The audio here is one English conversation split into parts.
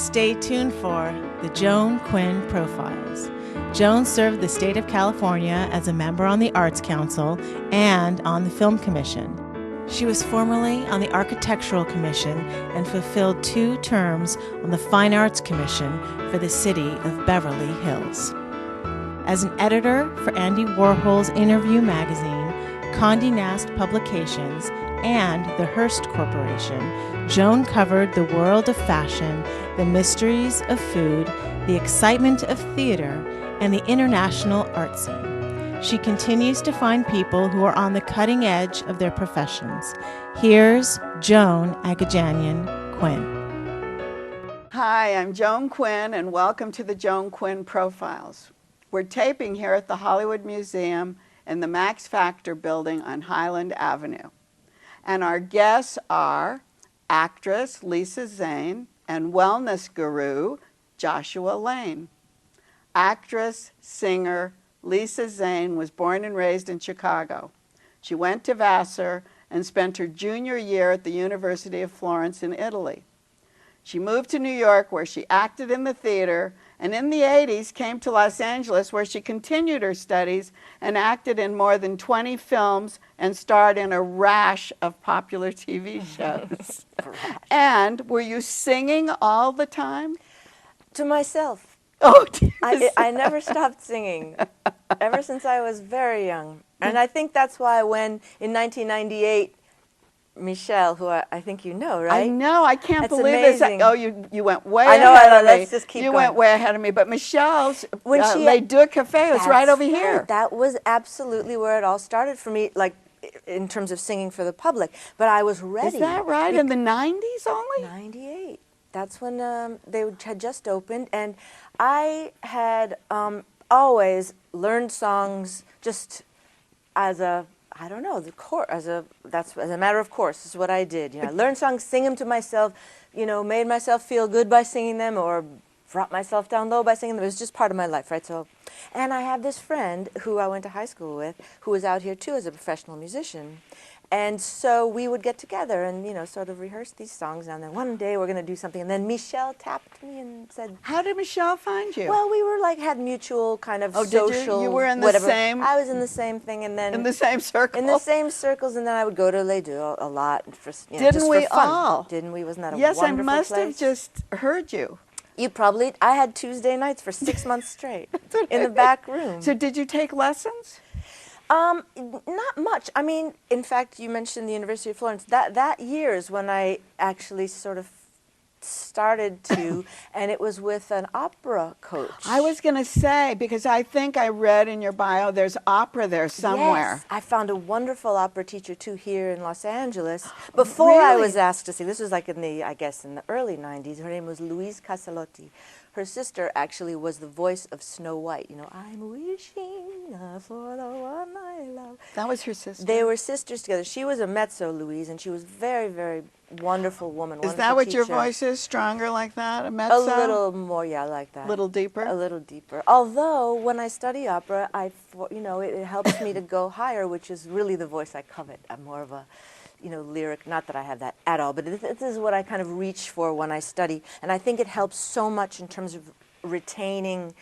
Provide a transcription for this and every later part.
Stay tuned for the Joan Quinn Profiles. Joan served the state of California as a member on the Arts Council and on the Film Commission. She was formerly on the Architectural Commission and fulfilled 2 terms on the Fine Arts Commission for the city of Beverly Hills. As an editor for Andy Warhol's Interview magazine, Condé Nast Publications, and the Hearst Corporation, Joan covered the world of fashion, the mysteries of food, the excitement of theater, and the international art scene. She continues to find people who are on the cutting edge of their professions. Here's Joan Agajanian Quinn. Hi, I'm Joan Quinn, and welcome to the Joan Quinn Profiles. We're taping here at the Hollywood Museum in the Max Factor building on Highland Avenue. And our guests are actress Lisa Zane and wellness guru Joshua Lane. Actress, singer Lisa Zane was born and raised in Chicago. She went to Vassar and spent her junior year at the University of Florence in Italy. She moved to New York, where she acted in the theater, and in the 80s came to Los Angeles, where she continued her studies and acted in more than 20 films and starred in a rash of popular TV shows. And were you singing all the time? To myself. Oh, I never stopped singing ever since I was very young. And I think that's why when in 1998, Michelle, who I think you know, right? I know. I can't That's believe amazing. this. Oh, you went way I know, ahead of me. let's just keep you going. went way ahead of me. But Michelle's When she- Les Deux Cafés was right over here. That was absolutely where it all started for me, like in terms of singing for the public. But I was ready. Is that right? In the 90s only? 98. That's when they had just opened, and I had always learned songs just as a, I don't know, as a matter of course. This is what I did. You know, I learned songs, sing them to myself. You know, made myself feel good by singing them, or brought myself down low by singing them. It was just part of my life, right? So, and I have this friend who I went to high school with, who was out here too as a professional musician. And so we would get together and, you know, sort of rehearse these songs. And then one day we're going to do something. And then Michelle tapped me and said... How did Michelle find you? Well, we were like, had mutual kind of social... Did you? You were in the whatever. same... I was in the same thing, and then... In the same circle? In the same circles, and then I would go to Les Deux a lot. For, you know, Didn't just we for fun. all? Didn't we? Wasn't that a yes, wonderful place? Yes, I must have just heard you. You probably... I had Tuesday nights for 6 months straight in the back room. So did you take lessons? Not much. I mean, in fact, you mentioned the University of Florence. That year is when I actually sort of started to, and it was with an opera coach. I was going to say, because I think I read in your bio there's opera there somewhere. Yes, I found a wonderful opera teacher too here in Los Angeles before I was asked to sing. This was like in the, I guess, in the early 90s. Her name was Louise Casallotti. Her sister actually was the voice of Snow White. You know, I'm wishing for the one I love. That was her sister? They were sisters together. She was a mezzo, Louise, and she was very, very wonderful woman. Is that what your voice is? Stronger like that? A mezzo? A little more, yeah, like that. A little deeper? A little deeper. Although, when I study opera, you know, it helps me to go higher, which is really the voice I covet. I'm more of a, you know, lyric, not that I have that at all, but this is what I kind of reach for when I study. And I think it helps so much in terms of retaining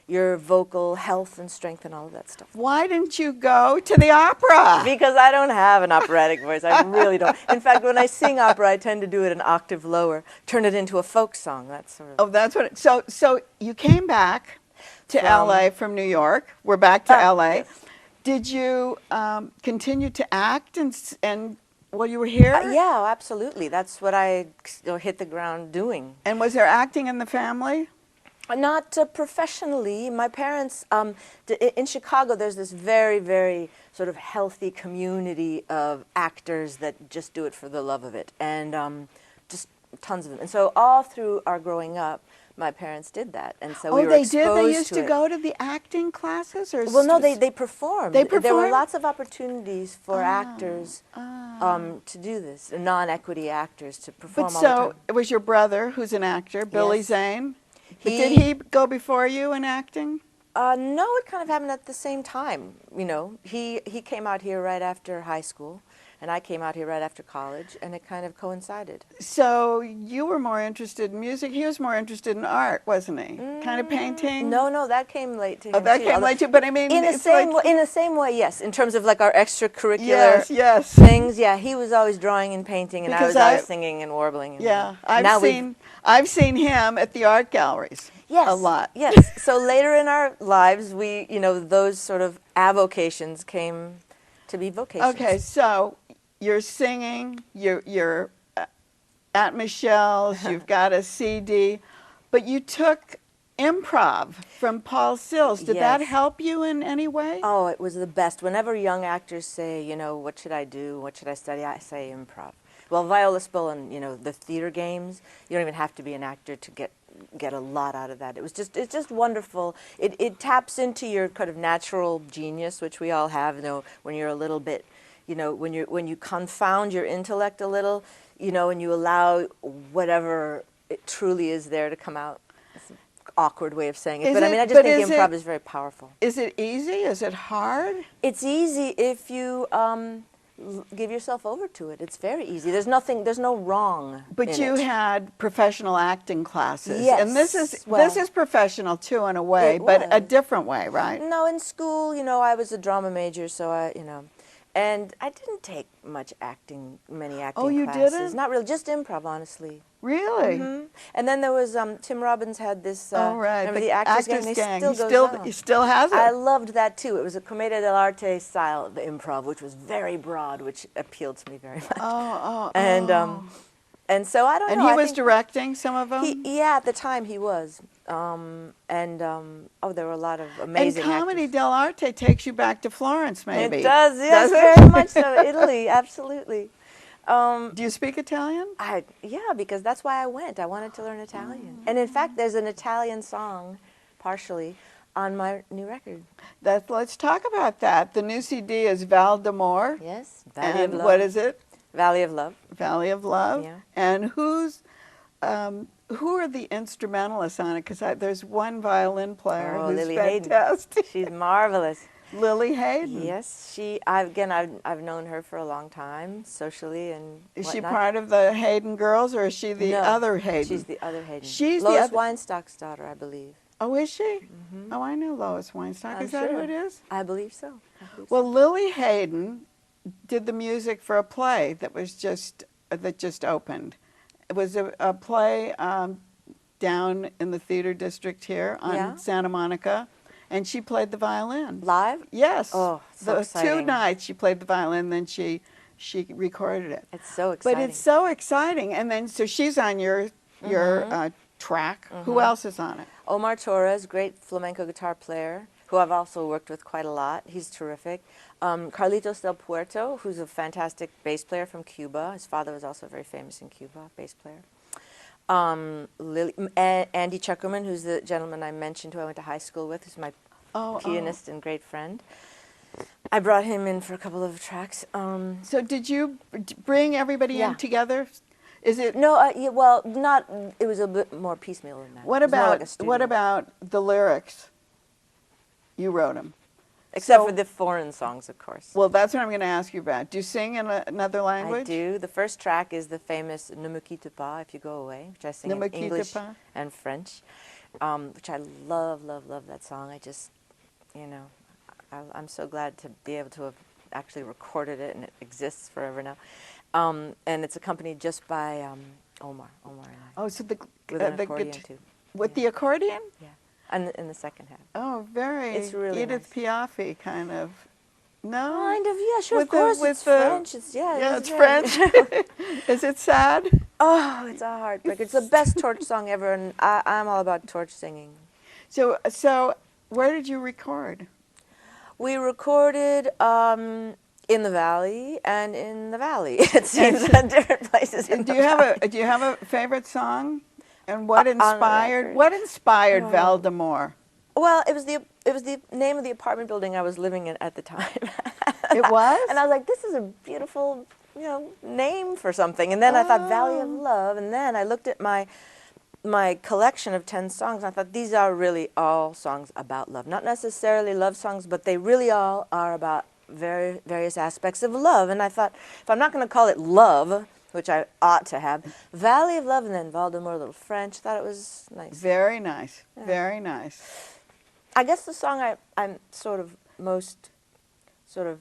your vocal health and strength and all of that stuff. Why didn't you go to the opera? Because I don't have an operatic voice. I really don't. In fact, when I sing opera, I tend to do it an octave lower, turn it into a folk song. That's sort of... Oh, that's what it... So you came back to L.A. from New York. We're back to L.A. Yes. Did you continue to act and while you were here? Yeah, absolutely. That's what I hit the ground doing. And was there acting in the family? Not professionally. My parents, in Chicago, there's this very, very sort of healthy community of actors that just do it for the love of it, and just tons of them. And so all through our growing up, my parents did that, and so we were exposed to it. Oh, they did? They used to go to the acting classes? Or well, no, they performed. They performed? There were lots of opportunities for actors to do this, non-equity actors to perform all the time. So it was your brother, who's an actor, Billy Yes. Zane? Did he go before you in acting? No, it kind of happened at the same time. You know, he came out here right after high school, and I came out here right after college, and it kind of coincided. So you were more interested in music. He was more interested in art, wasn't he? Kind of painting? No, that came late to him, Oh, that too. came late too, but I mean, In the it's same like, in the same way, yes. In terms of like our extracurricular yes. things, yeah. He was always drawing and painting, and Because I was always singing and warbling. And yeah, now we've I've seen him at the art galleries. Yes, a lot. Yes. So later in our lives, we, those sort of avocations came to be vocations. Okay, so you're singing, you're at Michelle's, you've got a CD, but you took improv from Paul Sills. Did that Yes. help you in any way? Oh, it was the best. Whenever young actors say, what should I do? What should I study? I say improv. Well, Viola Spill and, the theater games, you don't even have to be an actor to get a lot out of that. It's just wonderful. It taps into your kind of natural genius, which we all have, when you're a little bit, when you confound your intellect a little, and you allow whatever it truly is there to come out. It's an awkward way of saying it, but I just think improv is very powerful. Is it easy? Is it hard? It's easy if you give yourself over to it. It's very easy. There's no wrong. But you had professional acting classes. Yes. And this is professional too in a way, but a different way, right? No, in school, I was a drama major, so and I didn't take many acting classes. Oh, you didn't? Not really, just improv, honestly. Really? Mm-hmm. And then there was Tim Robbins had this. Right. Remember the Actors Gang? He still has it. I loved that too. It was a commedia dell'arte style of improv, which was very broad, which appealed to me very much. And so I don't know. And he was directing some of them. At the time he was. There were a lot of amazing And comedy actors. dell'arte takes you back to Florence, maybe. It does, yes, Does it? very much so. Italy, absolutely. Do you speak Italian? Yeah, because that's why I went. I wanted to learn Italian. And in fact, there's an Italian song, partially, on my new record. Let's talk about that. The new CD is Val d'Amore. Yes, Valley of Love. What is it? Valley of Love. Valley of Love. Yeah. And who are the instrumentalists on it? Because there's one violin player who's Lily fantastic. Hayden. She's marvelous. Lily Hayden. Yes, I've known her for a long time, socially and Is she whatnot. part of the Hayden girls, or is she the other Hayden? She's the other Hayden. She's Lois the Weinstock's daughter, I believe. Oh, is she? Mm-hmm. Oh, I know Lois Weinstock. I'm Is that who sure. it is? I believe so. Well, Lily Hayden did the music for a play that just opened. It was a play down in the theater district here on Santa Monica, and she played the violin. Live? Yes. Oh, so the exciting. 2 nights she played the violin, then she recorded it. It's so exciting. But it's so exciting, and then so she's on your track. Mm-hmm. Who else is on it? Omar Torres, great flamenco guitar player, who I've also worked with quite a lot. He's terrific. Carlitos Del Puerto, who's a fantastic bass player from Cuba. His father was also very famous in Cuba, bass player. Andy Chuckerman, who's the gentleman I mentioned who I went to high school with, who's my pianist and great friend. I brought him in for a couple of tracks. So did you bring everybody in together? Is it No, not. It was a bit more piecemeal than that. What It was more about like a studio. what about the lyrics? You wrote them. Except for the foreign songs, of course. Well, that's what I'm going to ask you about. Do you sing in another language? I do. The first track is the famous Ne me quitte pas, If You Go Away, which I sing in English and French, which I love, love, love that song. I just, I'm so glad to be able to have actually recorded it, and it exists forever now. And it's accompanied just by Omar and I. Oh, so with an accordion too. With the accordion? Yeah. And in the second half. Oh, very It's really Edith Piaf kind of. No? Kind of, yeah, sure, With of course. It's French. It's French. Is it sad? Oh, it's a heartbreaker. It's the best torch song ever, and I'm all about torch singing. So where did you record? We recorded in the valley and in the valley. It seems at different places. Do you have a favorite song? And what inspired Val d'Amore? Well, it was the name of the apartment building I was living in at the time. It was? And I was like, this is a beautiful, name for something. And then I thought Valley of Love, and then I looked at my collection of 10 songs, and I thought these are really all songs about love. Not necessarily love songs, but they really all are about various aspects of love. And I thought, if I'm not going to call it love, which I ought to have, Valley of Love, and then Valdemar, a little French. Thought it was nice. Very nice. Yeah. Very nice. I guess the song I'm sort of most sort of.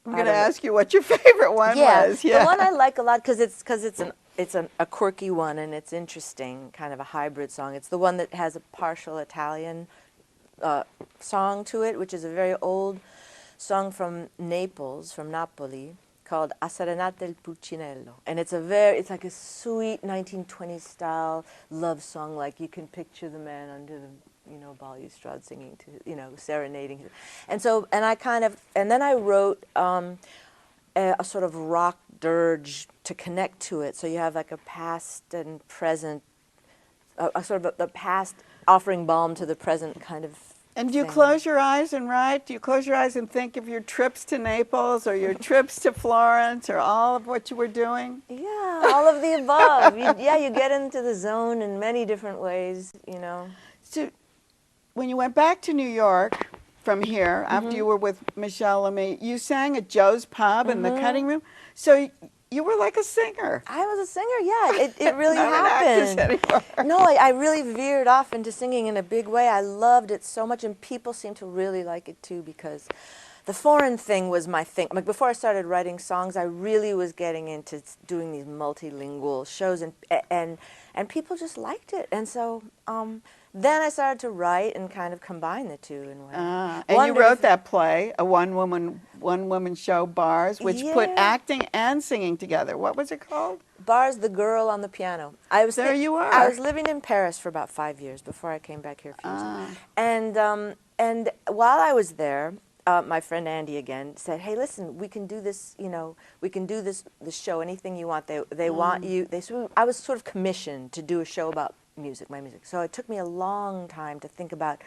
I'm going to ask you what your favorite one was. Yeah, the one I like a lot because it's a quirky one and it's interesting, kind of a hybrid song. It's the one that has a partial Italian song to it, which is a very old song from Naples, from Napoli, called A Serenata il Pulcinello. And it's like a sweet 1920s style love song, like you can picture the man under the balustrade singing to, serenading. And then I wrote a sort of rock dirge to connect to it. So you have like a past and present, a sort of the past offering balm to the present kind of. And do you close your eyes and write? Do you close your eyes and think of your trips to Naples or your trips to Florence or all of what you were doing? Yeah, all of the above. You get into the zone in many different ways, So when you went back to New York from here, after you were with Michelle Lemay, you sang at Joe's Pub in the cutting room. So you were like a singer. I was a singer, yeah. It really Not happened. an actress anymore. No, I really veered off into singing in a big way. I loved it so much, and people seemed to really like it too, because the foreign thing was my thing. Like before I started writing songs, I really was getting into doing these multilingual shows, and people just liked it. And so then I started to write and kind of combine the two in a way. And you wrote that play, a one-woman show, Bars, which put acting and singing together. What was it called? Bars, The Girl on the Piano. There you are. I was living in Paris for about 5 years before I came back here for years. And while I was there, my friend Andy again said, "Hey, listen, we can do this. We can do this show. Anything you want. They want you." I was sort of commissioned to do a show about music, my music. So it took me a long time to think about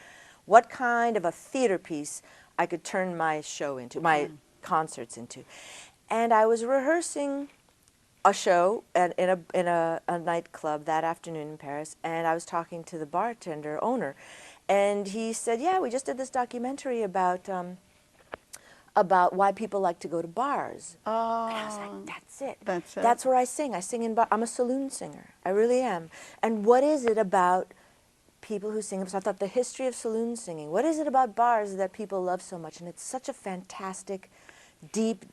what kind of a theater piece I could turn my show into, my concerts into. And I was rehearsing a show in a nightclub that afternoon in Paris, and I was talking to the bartender owner, and he said, "Yeah, we just did this documentary about why people like to go to bars." Oh, and I was like, that's it. That's it. That's where I sing. I sing in bar. I'm a saloon singer. I really am. And what is it about people who sing? So I thought the history of saloon singing. What is it about bars that people love so much? And it's such a fantastic, deep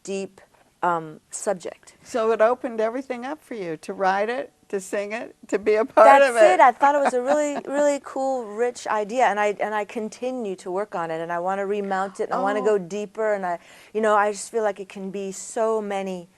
subject. So it opened everything up for you to write it, to sing it, to be a part of it. That's it. I thought it was a really, really cool, rich idea, and I continue to work on it, and I want to remount it, and I want to go deeper, and I just feel like it can be so many.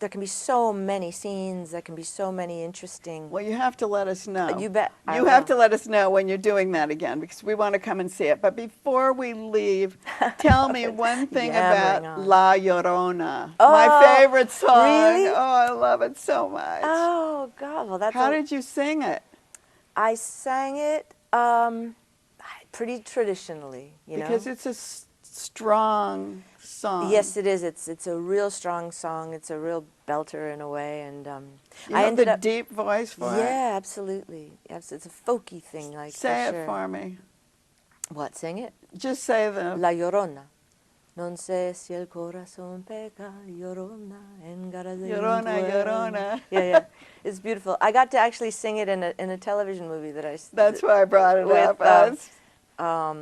There can be so many scenes. There can be so many interesting. Well, you have to let us know. You bet. You have to let us know when you're doing that again, because we want to come and see it. But before we leave, tell me one thing about La Llorona, my favorite song. Really? Oh, I love it so much. Oh God! Well, that's. How did you sing it? I sang it pretty traditionally, Because it's a strong song. Yes, it is. It's a real strong song. It's a real belter in a way, and you have the deep voice for it. Yeah, absolutely. Yes, it's a folky thing, like. Say it for me. What? Sing it. Just say the. La Llorona. Non sé si el corazón peca, llorona, en gara de Llorona, Llorona. Yeah. It's beautiful. I got to actually sing it in a television movie that I. That's why I brought it up.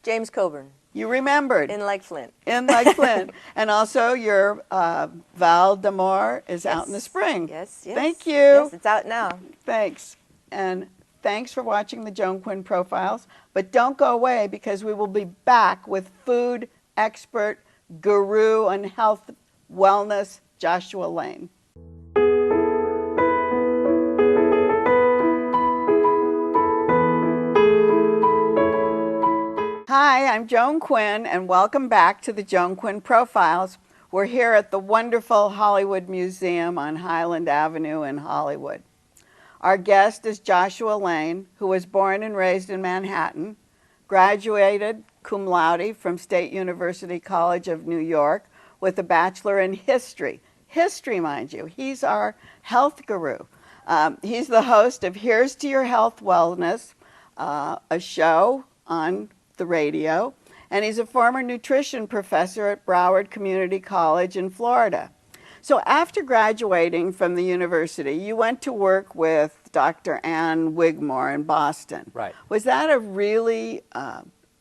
James Coburn. You remembered. In Like Flint. In Like Flint. And also your Val d'Amour is out in the spring. Yes. Thank you. Yes, it's out now. Thanks. And thanks for watching the Joan Quinn Profiles. But don't go away, because we will be back with food expert, guru, and health wellness, Joshua Lane. Hi, I'm Joan Quinn, and welcome back to the Joan Quinn Profiles. We're here at the wonderful Hollywood Museum on Highland Avenue in Hollywood. Our guest is Joshua Lane, who was born and raised in Manhattan, graduated cum laude from State University College of New York with a bachelor in history. History, mind you. He's our health guru. He's the host of Here's to Your Health Wellness, a show on the radio, and he's a former nutrition professor at Broward Community College in Florida. So after graduating from the university, you went to work with Dr. Ann Wigmore in Boston. Right. Was that a really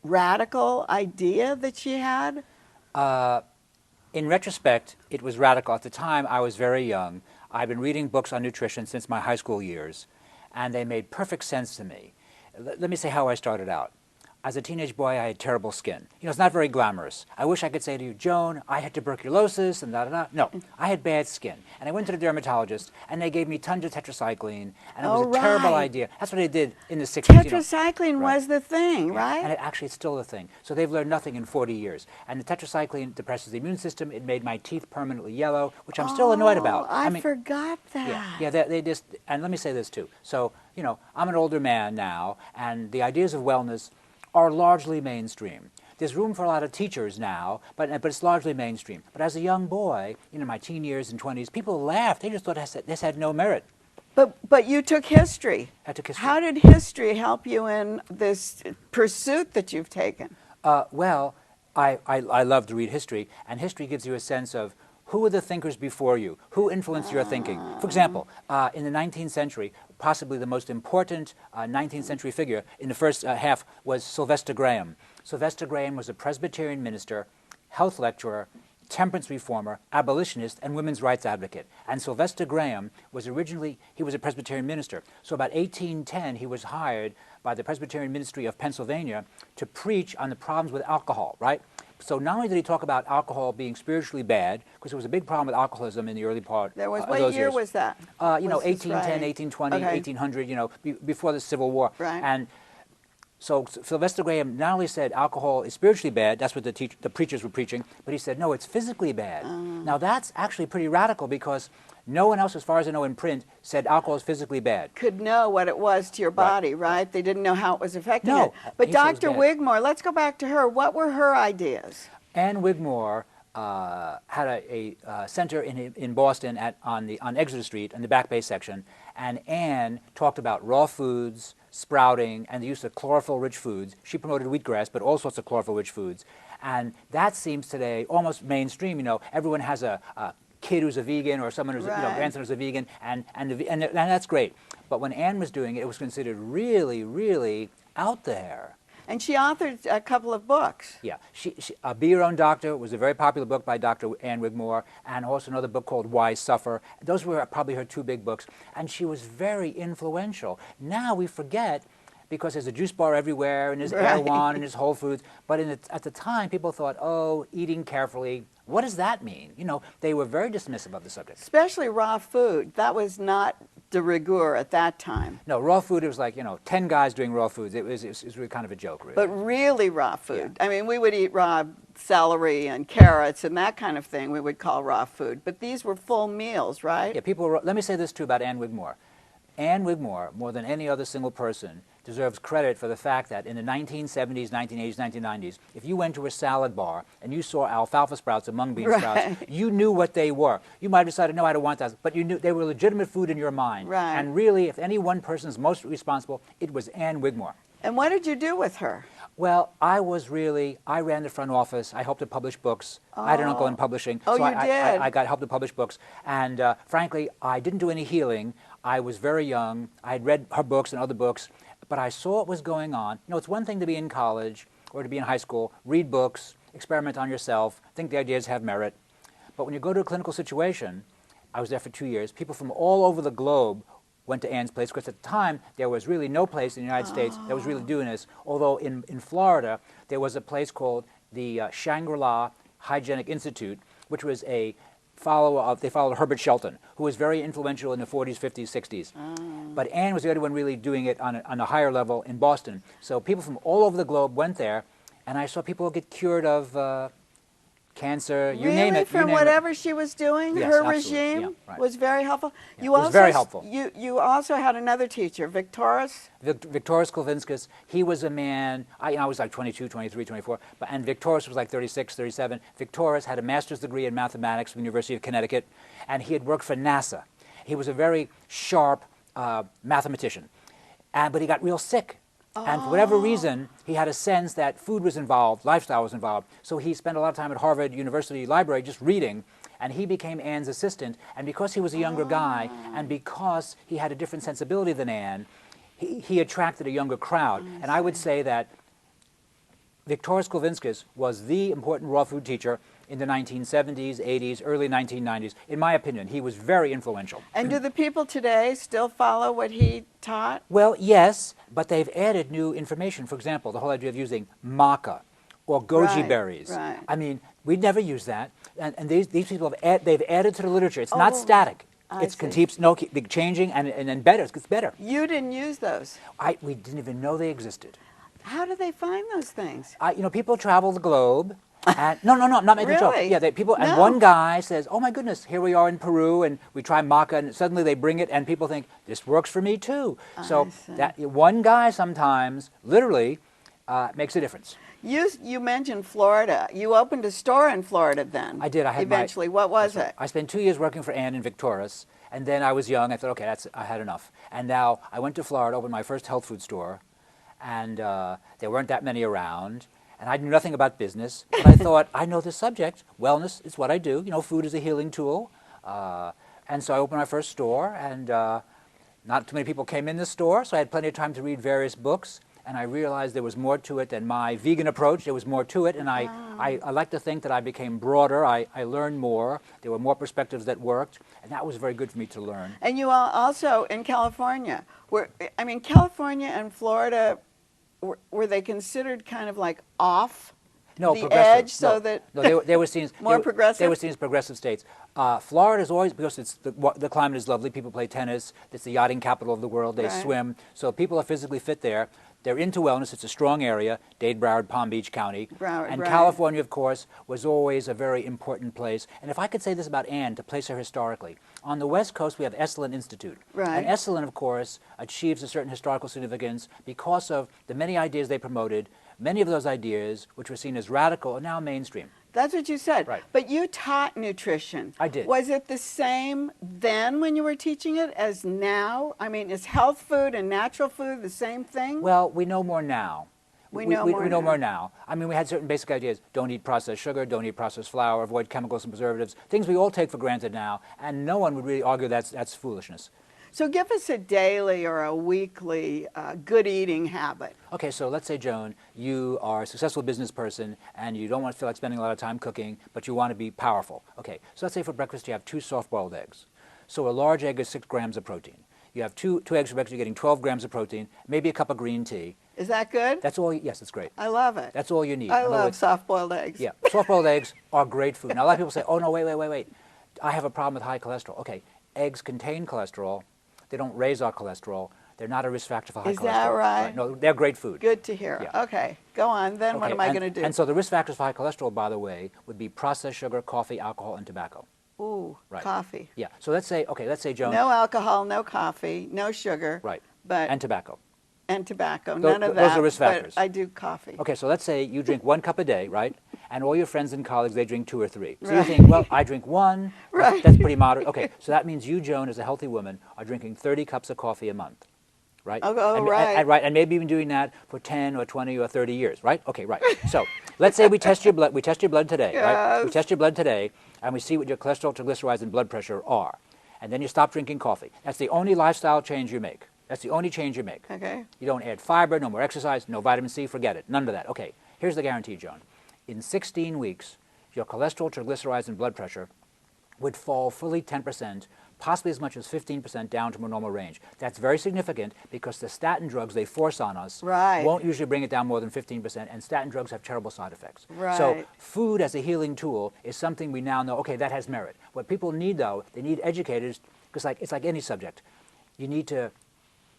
radical idea that she had? In retrospect, it was radical. At the time, I was very young. I'd been reading books on nutrition since my high school years, and they made perfect sense to me. Let me say how I started out. As a teenage boy, I had terrible skin. You know, it's not very glamorous. I wish I could say to you, Joan, I had tuberculosis and da-da-da. No, I had bad skin. And I went to the dermatologist, and they gave me tons of tetracycline, and it was a terrible idea. That's what they did in the 60s. Tetracycline was the thing, right? And actually, it's still the thing. So they've learned nothing in 40 years. And the tetracycline depresses the immune system. It made my teeth permanently yellow, which I'm still annoyed about. I mean, forgot that. Yeah, they just, and let me say this too. So, you know, I'm an older man now, and the ideas of wellness are largely mainstream. There's room for a lot of teachers now, but it's largely mainstream. But as a young boy, you know, my teen years and 20s, people laughed. They just thought this had no merit. But you took history. I took history. How did history help you in this pursuit that you've taken? Well, I love to read history, and history gives you a sense of who were the thinkers before you? Who influenced your thinking? For example, in the 19th century, possibly the most important 19th century figure in the first half was Sylvester Graham. Sylvester Graham was a Presbyterian minister, health lecturer, temperance reformer, abolitionist, and women's rights advocate. And Sylvester Graham was he was a Presbyterian minister. So about 1810, he was hired by the Presbyterian Ministry of Pennsylvania to preach on the problems with alcohol, right? So not only did he talk about alcohol being spiritually bad, because there was a big problem with alcoholism in the early part There was, of what those year years. was that? You know, Was this 1810, 1820, Okay. 1800, you know, before the Civil War. Right. And so Sylvester Graham not only said alcohol is spiritually bad, that's what the preachers were preaching, but he said, no, it's physically bad. Now that's actually pretty radical because no one else, as far as I know in print, said alcohol is physically bad. Could know what it was to your body, right? They didn't know how it was affecting No, it. But he said it was Dr. bad. Wigmore, let's go back to her. What were her ideas? Ann Wigmore had a center in Boston on Exeter Street in the Back Bay section, and Ann talked about raw foods, sprouting, and the use of chlorophyll-rich foods. She promoted wheatgrass, but all sorts of chlorophyll-rich foods. And that seems today almost mainstream. You know, everyone has a kid who's a vegan or someone who's, Right. you know, grandson who's a vegan, and that's great. But when Ann was doing it, it was considered really, really out there. And she authored a couple of books. Yeah, Be Your Own Doctor was a very popular book by Dr. Ann Wigmore, and also another book called Why Suffer. Those were probably her two big books, and she was very influential. Now we forget because there's a juice bar everywhere, and there's Erewhon, and there's Whole Foods. But at the time, people thought, oh, eating carefully, what does that mean? You know, they were very dismissive of the subject. Especially raw food. That was not de rigueur at that time. No, raw food, it was like, you know, 10 guys doing raw foods. It was really kind of a joke, really. But really raw food. Yeah. I mean, we would eat raw celery and carrots and that kind of thing we would call raw food. But these were full meals, right? Yeah, let me say this, too, about Ann Wigmore. Ann Wigmore, more than any other single person, deserves credit for the fact that in the 1970s, 1980s, 1990s, if you went to a salad bar and you saw alfalfa sprouts and mung bean sprouts, you knew what they were. You might have decided, no, I don't want that, but you knew they were legitimate food in your mind. Right. And really, if any one person is most responsible, it was Ann Wigmore. And what did you do with her? Well, I ran the front office. I helped to publish books. I had an uncle in publishing. Oh, so you did? I got help to publish books. And frankly, I didn't do any healing. I was very young. I had read her books and other books, but I saw what was going on. You know, it's one thing to be in college or to be in high school, read books, experiment on yourself, think the ideas have merit. But when you go to a clinical situation, I was there for 2 years, people from all over the globe went to Ann's place, because at the time, there was really no place in the United States that was really doing this, although in Florida, there was a place called the Shangri-La Hygienic Institute, which was they followed Herbert Shelton, who was very influential in the 40s, 50s, 60s. But Ann was the only one really doing it on a higher level in Boston. So people from all over the globe went there, and I saw people get cured of cancer, you name it. From whatever she was doing, Yes, her absolutely. regime Yeah, right. was very helpful. Yeah, it was very helpful. You also had another teacher, Victoris. Victoris Klavinskis, he was a man, I was like 22, 23, 24, and Victoris was like 36, 37. Victoris had a master's degree in mathematics from the University of Connecticut, and he had worked for NASA. He was a very sharp mathematician, but he got real sick. And for whatever reason, he had a sense that food was involved, lifestyle was involved. So he spent a lot of time at Harvard University Library just reading. And he became Anne's assistant. And because he was a younger guy, and because he had a different sensibility than Anne, he attracted a younger crowd. And I would say that Viktoras Kulvinskas was the important raw food teacher in the 1970s, 80s, early 1990s. In my opinion, he was very influential. And do the people today still follow what he taught? Well, yes, but they've added new information. For example, the whole idea of using maca or goji berries. Right. I mean, we'd never use that. And these people, they've added to the literature. It's not static. It keeps changing and better. It gets better. You didn't use those. We didn't even know they existed. How do they find those things? People travel the globe. And, no, I'm not making a joke. Really? Yeah, and one guy says, "Oh my goodness, here we are in Peru, and we try maca, and suddenly they bring it, and people think this works for me too." So that one guy sometimes literally makes a difference. You mentioned Florida. You opened a store in Florida then. I did. Eventually. What was it? I spent 2 years working for Anne and Viktoras, and then I was young. I thought, okay, I had enough. And now I went to Florida, opened my first health food store, and there weren't that many around. And I knew nothing about business, but I thought, I know this subject. Wellness is what I do. Food is a healing tool. And so I opened my first store, and not too many people came in the store, so I had plenty of time to read various books. And I realized there was more to it than my vegan approach. There was more to it, and I like to think that I became broader. I learned more. There were more perspectives that worked, and that was very good for me to learn. And you also, in California, California and Florida, were they considered kind of like off the edge, so that they were seen more progressive? They were seen as progressive states. Florida is always, because the climate is lovely. People play tennis. It's the yachting capital of the world. They swim, so people are physically fit there. They're into wellness. It's a strong area, Dade, Broward, Palm Beach County. And California, of course, was always a very important place. And if I could say this about Anne, to place her historically, on the West Coast we have Esalen Institute. And Esalen, of course, achieves a certain historical significance because of the many ideas they promoted. Many of those ideas, which were seen as radical, are now mainstream. That's what you said. Right. But you taught nutrition. I did. Was it the same then when you were teaching it as now? I mean, is health food and natural food the same thing? Well, we know more now. We know more now. I mean, we had certain basic ideas. Don't eat processed sugar, don't eat processed flour, avoid chemicals and preservatives, things we all take for granted now, and no one would really argue that's foolishness. So give us a daily or a weekly good eating habit. Okay, so let's say, Joan, you are a successful business person and you don't want to feel like spending a lot of time cooking, but you want to be powerful. Okay, so let's say for breakfast you have 2 soft-boiled eggs. So a large egg is 6 grams of protein. You have two eggs for breakfast, you're getting 12 grams of protein, maybe a cup of green tea. Is that good? That's all. Yes, it's great. I love it. That's all you need. I love soft-boiled eggs. Yeah, soft-boiled eggs are great food. Now, a lot of people say, oh, no, wait. I have a problem with high cholesterol. Okay, eggs contain cholesterol. They don't raise our cholesterol. They're not a risk factor for high cholesterol. Is that right? No, they're great food. Good to hear. Yeah. Okay, go on. Then what am I going to do? And so the risk factors for high cholesterol, by the way, would be processed sugar, coffee, alcohol, and tobacco. Ooh, coffee. Yeah. So let's say, Joan. No alcohol, no coffee, no sugar. Right. But and tobacco. And tobacco. None of that. Those are risk factors. But I do coffee. Okay, so let's say you drink 1 cup a day, right? And all your friends and colleagues, they drink 2 or 3. So you think, well, I drink 1. Right. That's pretty moderate. Okay, so that means you, Joan, as a healthy woman, are drinking 30 cups of coffee a month. Right? Right. And maybe even doing that for 10 or 20 or 30 years, right? Okay, right. So let's say we test your blood. We test your blood today, right? We test your blood today, and we see what your cholesterol, triglycerides, and blood pressure are. And then you stop drinking coffee. That's the only lifestyle change you make. That's the only change you make. Okay. You don't add fiber, no more exercise, no vitamin C, forget it. None of that. Okay, here's the guarantee, Joan. In 16 weeks, your cholesterol, triglycerides, and blood pressure would fall fully 10%, possibly as much as 15% down to a normal range. That's very significant because the statin drugs they force on us won't usually bring it down more than 15%, and statin drugs have terrible side effects. Right. So food as a healing tool is something we now know, okay, that has merit. What people need, though, they need educators, because it's like any subject. You need to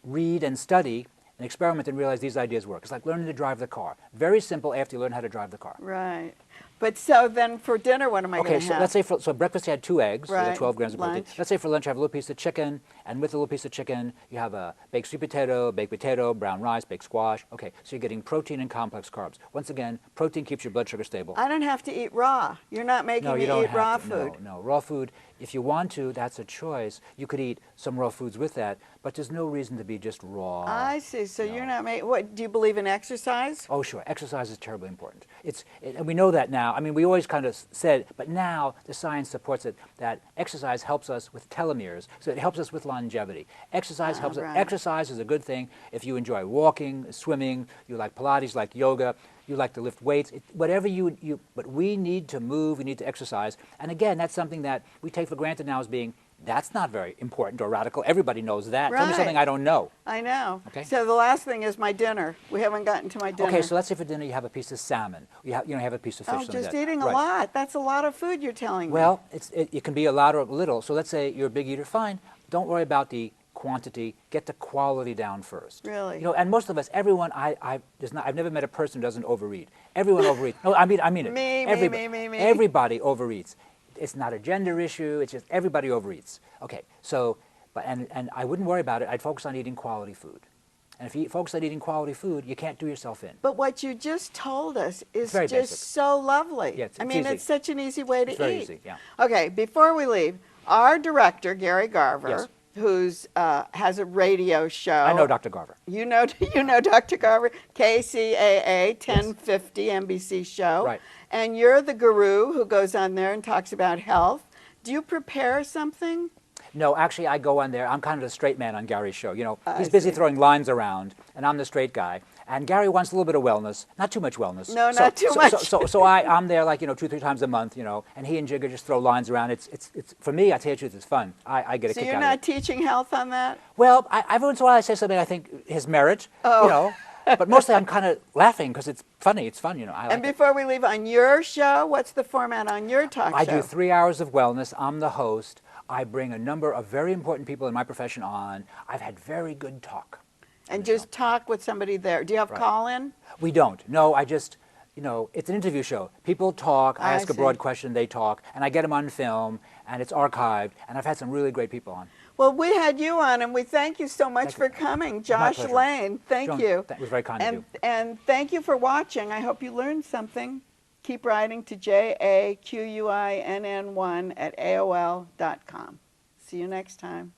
read and study and experiment and realize these ideas work. It's like learning to drive the car. Very simple after you learn how to drive the car. Right. But so then for dinner, what am I Okay, going to so have? let's say for breakfast you had 2 eggs, so you Right, had 12 grams of protein. lunch. Let's say for lunch you have a little piece of chicken, and with a little piece of chicken you have a baked sweet potato, baked potato, brown rice, baked squash. Okay, so you're getting protein and complex carbs. Once again, protein keeps your blood sugar stable. I don't have to eat raw. You're not making No, me you don't eat have raw to. food. No, raw food, if you want to, that's a choice. You could eat some raw foods with that, but there's no reason to be just raw. I see. So you're No. not making. What do you believe in exercise? Oh, sure. Exercise is terribly important. And we know that now. I mean, we always kind of said, but now the science supports it, that exercise helps us with telomeres, so it helps us with longevity. Exercise helps us. right. Exercise is a good thing if you enjoy walking, swimming, you like Pilates, like yoga, you like to lift weights, whatever but we need to move, we need to exercise. And again, that's something that we take for granted now as being, that's not very important or radical. Everybody knows that. Tell me Right. something I don't know. I know. Okay. So the last thing is my dinner. We haven't gotten to my dinner. Okay, so let's say for dinner you have a piece of salmon. You have a piece of fish. Oh, something like just that. eating a Right. lot. That's a lot of food you're telling me. Well, it can be a lot or a little. So let's say you're a big eater. Fine. Don't worry about the quantity. Get the quality down first. Really? You know, and most of us, everyone, I've never met a person who doesn't overeat. Everyone overeats. No, I mean it. Me. Everybody overeats. It's not a gender issue. It's just everybody overeats. Okay. So, and I wouldn't worry about it. I'd focus on eating quality food. And if you focus on eating quality food, you can't do yourself in. But what you just told us is very just basic. so lovely. Yeah, it's I mean, easy. it's such an easy way to It's very eat. easy, yeah. Okay, before we leave, our director, Gary Garver, Yes. who's has a radio show. I know Dr. Garver. You know Dr. Garver, KCAA 1050 NBC show. Right. And you're the guru who goes on there and talks about health. Do you prepare something? No, actually, I go on there. I'm kind of the straight man on Gary's show. You know, I he's busy see. throwing lines around, and I'm the straight guy. And Gary wants a little bit of wellness, not too much wellness. No, not too much. So I'm there like 2-3 times a month, and he and Jigger just throw lines around. It's for me. I tell you the truth, it's fun. I get a So kick you're out not of it. teaching health on that? Well, every once in a while I say something I think has merit. Oh. But mostly I'm kind of laughing because it's funny. It's fun, I like And it. before we leave, on your show, what's the format on your talk show? I do 3 hours of wellness. I'm the host. I bring a number of very important people in my profession on. I've had very good talk. And just talk with somebody there. Do you have Right. call-in? We don't. No, I just, it's an interview show. People talk, I ask a see. broad question, they talk, and I get them on film, and it's archived, and I've had some really great people on. Well, we had you on, and we thank you so much for coming. Josh pleasure. Lane, thank Joan, you. that was very kind of you. And thank you for watching. I hope you learned something. Keep writing to JAQUINN1 at AOL.com. See you next time.